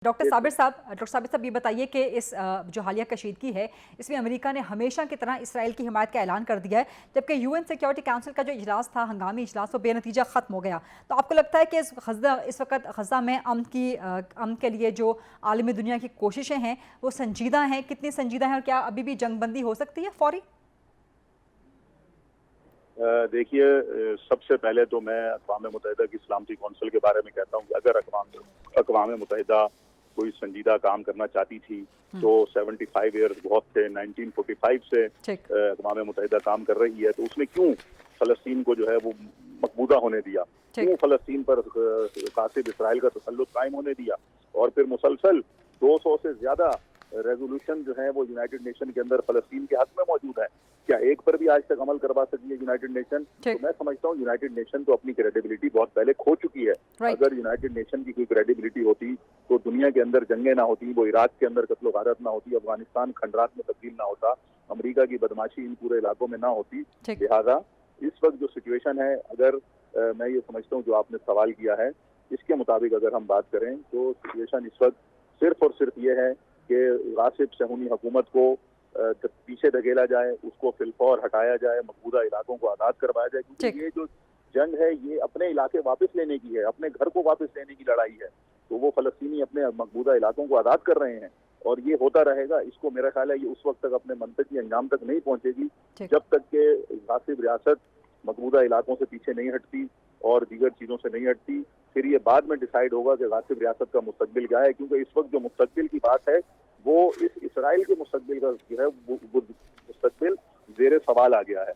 Doctor Sabir साहब ये बताइए कि इस जो हालिया कशीदगी है इसमें अमेरिका ने हमेशा की तरह इसराइल की हिमायत का ऐलान कर दिया है, जबकि यूएन सिक्योरिटी काउंसिल का जो इजलास था, हंगामी इजलास, वो बेनतीजा ख़त्म हो गया। तो आपको लगता है कि इस वक्त गज़ा में अमन के लिए जो आलमी दुनिया की कोशिशें हैं वो संजीदा हैं? कितनी संजीदा हैं और क्या अभी भी जंगबंदी हो सकती है फौरी? देखिए, सबसे पहले तो मैं अक़वाम मुत्तहिदा की सलामती कौंसिल के बारे में कहता हूँ कि अगर अक़वाम मुत्तहिदा कोई संजीदा काम करना चाहती थी तो 75 ईयर्स बहुत थे, 1945 से अक़वाम मुत्तहिदा काम कर रही है, तो उसने क्यों फ़लस्तीन को जो है वो मकबूजा होने दिया, क्यों फ़लस्तीन पर कासिद इसराइल का तसल्लुत कायम होने दिया, और फिर मुसलसल 200 से ज़्यादा रेजोल्यूशन जो है वो यूनाइटेड नेशन के अंदर फ़लस्तीन के हक में मौजूद है। क्या एक पर भी आज तक अमल करवा सकी है यूनाइटेड नेशन? तो मैं समझता हूँ यूनाइटेड नेशन तो अपनी क्रेडिबिलिटी बहुत पहले खो चुकी है। अगर यूनाइटेड नेशन की कोई क्रेडिबिलिटी होती तो दुनिया के अंदर जंगें ना होती, वो इराक के अंदर कत्लो गारत ना होती, अफगानिस्तान खंडरात में तब्दील ना होता, अमेरिका की बदमाशी इन पूरे इलाकों में ना होती। लिहाजा इस वक्त जो सिचुएशन है, अगर मैं ये समझता हूँ जो आपने सवाल किया है इसके मुताबिक अगर हम बात करें तो सिचुएशन इस वक्त सिर्फ और सिर्फ ये है कि गासिब सहूनी हुकूमत को पीछे धकेला जाए, उसको फिलफौर हटाया जाए, मकबूजा इलाकों को आज़ाद करवाया जाए, क्योंकि ये जो जंग है ये अपने इलाके वापस लेने की है, अपने घर को वापस लेने की लड़ाई है। तो वो फ़लस्तीनी अपने मकबूजा इलाकों को आज़ाद कर रहे हैं और ये होता रहेगा। इसको मेरा ख्याल है ये उस वक्त तक अपने मंतकी अंजाम तक नहीं पहुंचेगी जब तक के गासिब रियासत मकबूजा इलाकों से पीछे नहीं हटती और दीगर चीज़ों से नहीं हटती। फिर ये बाद में डिसाइड होगा कि गासिब रियासत का मुस्तकबिल क्या है, क्योंकि इस वक्त जो मुस्तकबिल की बात है वो इस इसराइल के मुस्तकबिल का जो है वो मुस्तकबिल ज़ेरे सवाल आ गया है।